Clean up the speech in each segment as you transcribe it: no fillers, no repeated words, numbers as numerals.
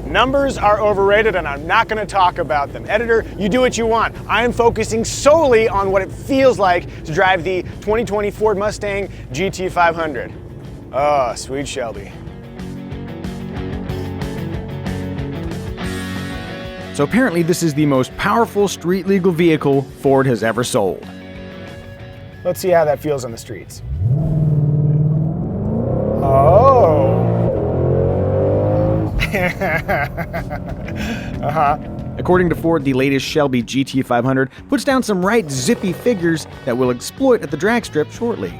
Numbers are overrated and I'm not gonna talk about them. Editor, you do what you want. I am focusing solely on what it feels like to drive the 2020 Ford Mustang GT500. Oh, sweet Shelby. So apparently this is the most powerful street-legal vehicle Ford has ever sold. Let's see how that feels on the streets. Oh. According to Ford, the latest Shelby GT500 puts down some right zippy figures that we'll exploit at the drag strip shortly.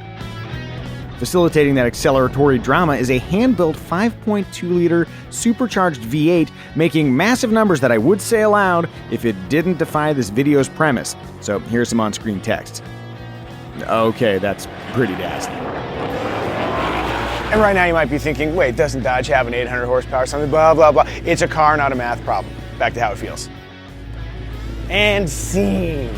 Facilitating that acceleratory drama is a hand-built 5.2-liter supercharged V8, making massive numbers that I would say aloud if it didn't defy this video's premise. So here's some on-screen text. Okay, that's pretty dazzling. And right now you might be thinking, wait, doesn't Dodge have an 800 horsepower, something, blah, blah, blah. It's a car, not a math problem. Back to how it feels. And scene.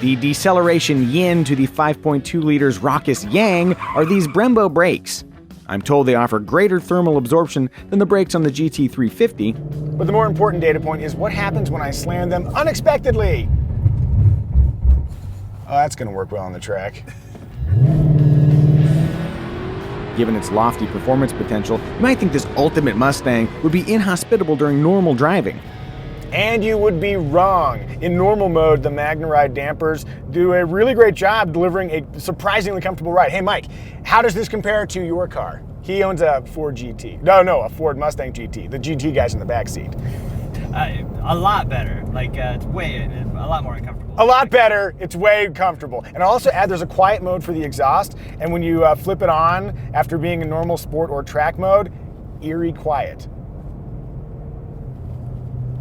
The deceleration yin to the 5.2 liters raucous yang are these Brembo brakes. I'm told they offer greater thermal absorption than the brakes on the GT350. But the more important data point is what happens when I slam them unexpectedly. Oh, that's gonna work well on the track. Given its lofty performance potential, you might think this ultimate Mustang would be inhospitable during normal driving. And you would be wrong. In normal mode, the MagneRide dampers do a really great job delivering a surprisingly comfortable ride. Hey Mike, how does this compare to your car? He owns a Ford GT. No, a Ford Mustang GT. The GT guy's in the back seat. A lot better. Like, it's a lot more uncomfortable. A lot better. It's way comfortable. And I'll also add there's a quiet mode for the exhaust. And when you flip it on after being in normal sport or track mode, eerie quiet.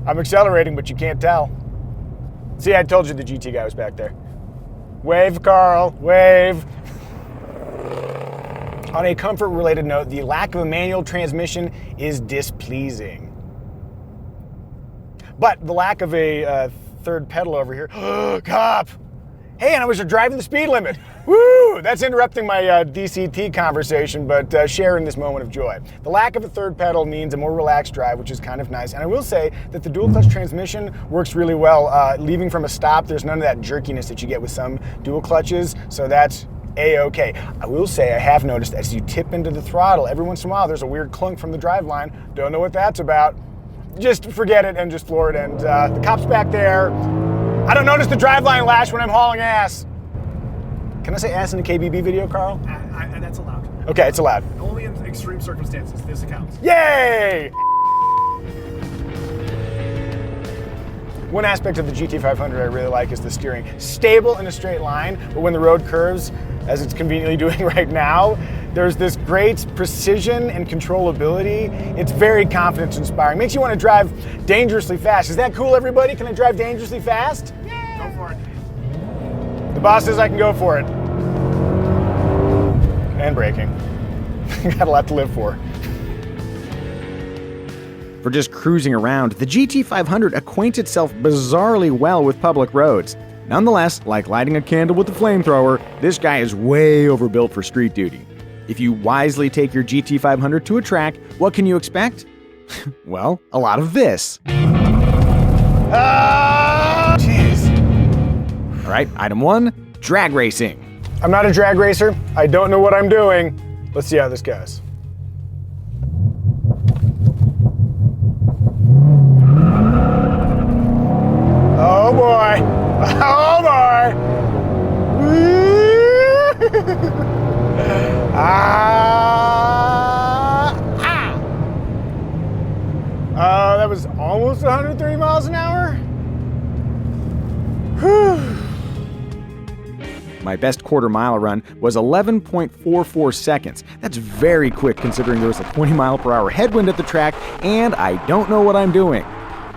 I'm accelerating, but you can't tell. See, I told you the GT guy was back there. Wave, Carl, wave. On a comfort-related note, the lack of a manual transmission is displeasing. But the lack of a third pedal over here, cop! Hey, and I was driving the speed limit. Woo! That's interrupting my DCT conversation, but sharing this moment of joy. The lack of a third pedal means a more relaxed drive, which is kind of nice. And I will say that the dual clutch transmission works really well. Leaving from a stop, there's none of that jerkiness that you get with some dual clutches, so that's A-okay. I will say I have noticed as you tip into the throttle, every once in a while there's a weird clunk from the driveline. Don't know what that's about. Just forget it and just floor it. And the cop's back there. I don't notice the driveline lash when I'm hauling ass. Can I say ass in a KBB video, Carl? That's allowed. Okay, it's allowed. Only in extreme circumstances, this accounts. Yay! One aspect of the GT500 I really like is the steering. Stable in a straight line, but when the road curves, as it's conveniently doing right now, there's this great precision and controllability. It's very confidence-inspiring. Makes you want to drive dangerously fast. Is that cool, everybody? Can I drive dangerously fast? Yeah. Go for it. The boss says I can go for it. And braking. Got a lot to live for. For just cruising around, the GT500 acquaints itself bizarrely well with public roads. Nonetheless, like lighting a candle with a flamethrower, this guy is way overbuilt for street duty. If you wisely take your GT500 to a track, what can you expect? Well, a lot of this. Jeez. All right, item 1, drag racing. I'm not a drag racer. I don't know what I'm doing. Let's see how this goes. Oh boy. Oh boy. That was almost 130 miles an hour. Whew. My best quarter-mile run was 11.44 seconds. That's very quick considering there was a 20-mile-per-hour headwind at the track, and I don't know what I'm doing.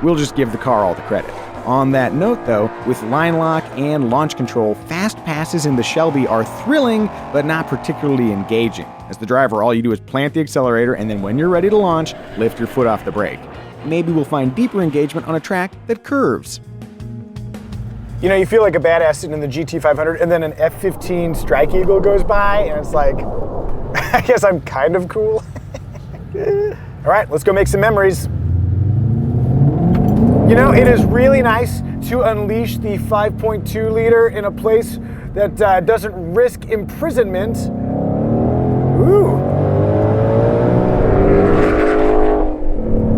We'll just give the car all the credit. On that note, though, with line lock and launch control, fast passes in the Shelby are thrilling, but not particularly engaging. As the driver, all you do is plant the accelerator, and then when you're ready to launch, lift your foot off the brake. Maybe we'll find deeper engagement on a track that curves. You know, you feel like a badass sitting in the GT500, and then an F-15 Strike Eagle goes by, and it's like, I guess I'm kind of cool. All right, let's go make some memories. You know, it is really nice to unleash the 5.2 liter in a place that doesn't risk imprisonment. Ooh.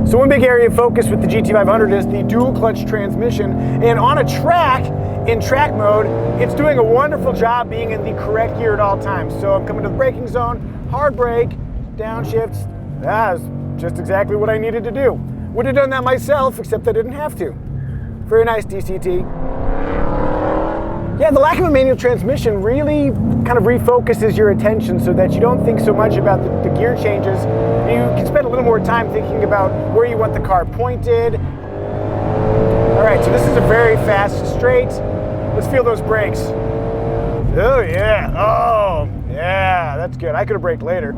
So one big area of focus with the GT500 is the dual clutch transmission. And on a track, in track mode, it's doing a wonderful job being in the correct gear at all times. So I'm coming to the braking zone, hard brake, downshifts. That's just exactly what I needed to do. Would have done that myself, except I didn't have to. Very nice, DCT. Yeah, the lack of a manual transmission really kind of refocuses your attention so that you don't think so much about the gear changes. You can spend a little more time thinking about where you want the car pointed. All right, so this is a very fast straight. Let's feel those brakes. Oh yeah, oh yeah, that's good. I could have braked later.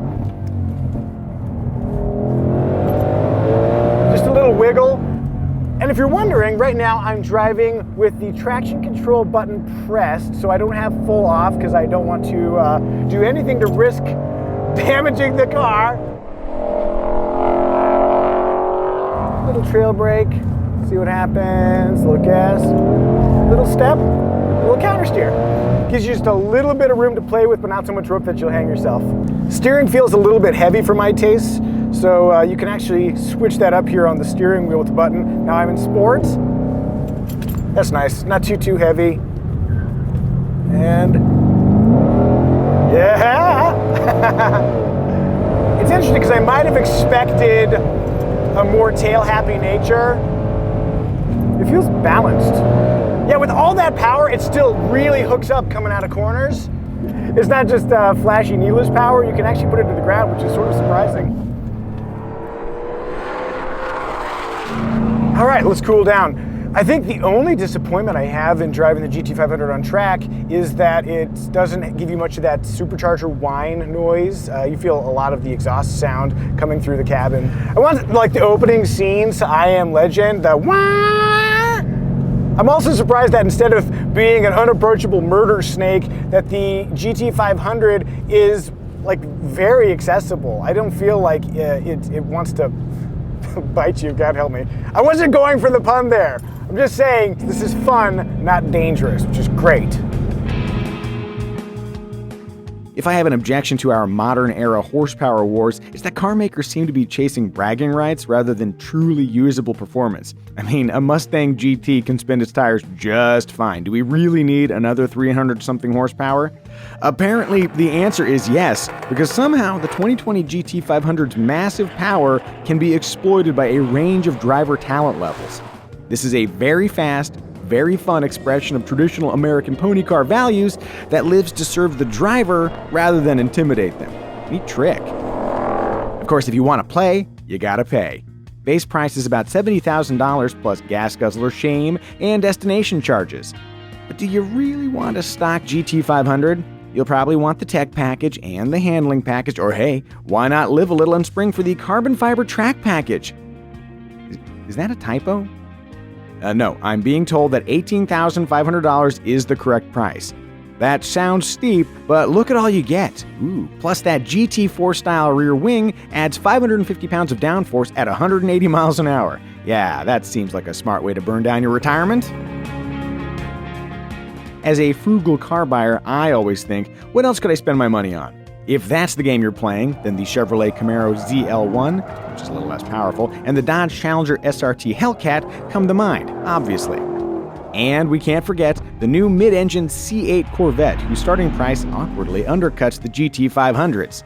Just a little wiggle. And if you're wondering, right now I'm driving with the traction control button pressed, so I don't have full off because I don't want to do anything to risk damaging the car. Little trail brake, see what happens, little gas, little step, little counter steer. Gives you just a little bit of room to play with, but not so much rope that you'll hang yourself. Steering feels a little bit heavy for my taste. So you can actually switch that up here on the steering wheel with the button. Now I'm in sports. That's nice, not too heavy. And yeah. It's interesting because I might have expected a more tail-happy nature. It feels balanced. Yeah, with all that power, it still really hooks up coming out of corners. It's not just flashy needless power, you can actually put it to the ground, which is sort of surprising. All right, let's cool down. I think the only disappointment I have in driving the GT500 on track is that it doesn't give you much of that supercharger whine noise. You feel a lot of the exhaust sound coming through the cabin. I want like the opening scenes to I Am Legend, the wah! I'm also surprised that instead of being an unapproachable murder snake, that the GT500 is like very accessible. I don't feel like it wants to bite you, God help me. I wasn't going for the pun there. I'm just saying this is fun, not dangerous, which is great. If I have an objection to our modern era horsepower wars, it's that car makers seem to be chasing bragging rights rather than truly usable performance. I mean, a Mustang GT can spin its tires just fine. Do we really need another 300-something horsepower? Apparently, the answer is yes, because somehow the 2020 GT500's massive power can be exploited by a range of driver talent levels. This is a very fast, very fun expression of traditional American pony car values that lives to serve the driver rather than intimidate them. Neat trick. Of course, if you want to play, you gotta pay. Base price is about $70,000 plus gas guzzler shame and destination charges. But do you really want a stock GT500? You'll probably want the tech package and the handling package, or hey, why not live a little and spring for the carbon fiber track package? Is that a typo? No, I'm being told that $18,500 is the correct price. That sounds steep, but look at all you get. Ooh, plus that GT4 style rear wing adds 550 pounds of downforce at 180 miles an hour. Yeah, that seems like a smart way to burn down your retirement. As a frugal car buyer, I always think, what else could I spend my money on? If that's the game you're playing, then the Chevrolet Camaro ZL1, which is a little less powerful, and the Dodge Challenger SRT Hellcat come to mind, obviously. And we can't forget the new mid-engine C8 Corvette, whose starting price awkwardly undercuts the GT500s.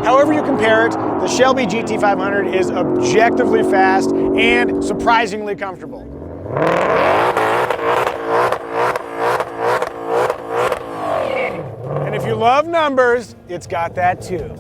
However you compare it, the Shelby GT500 is objectively fast and surprisingly comfortable. And if you love numbers, it's got that too.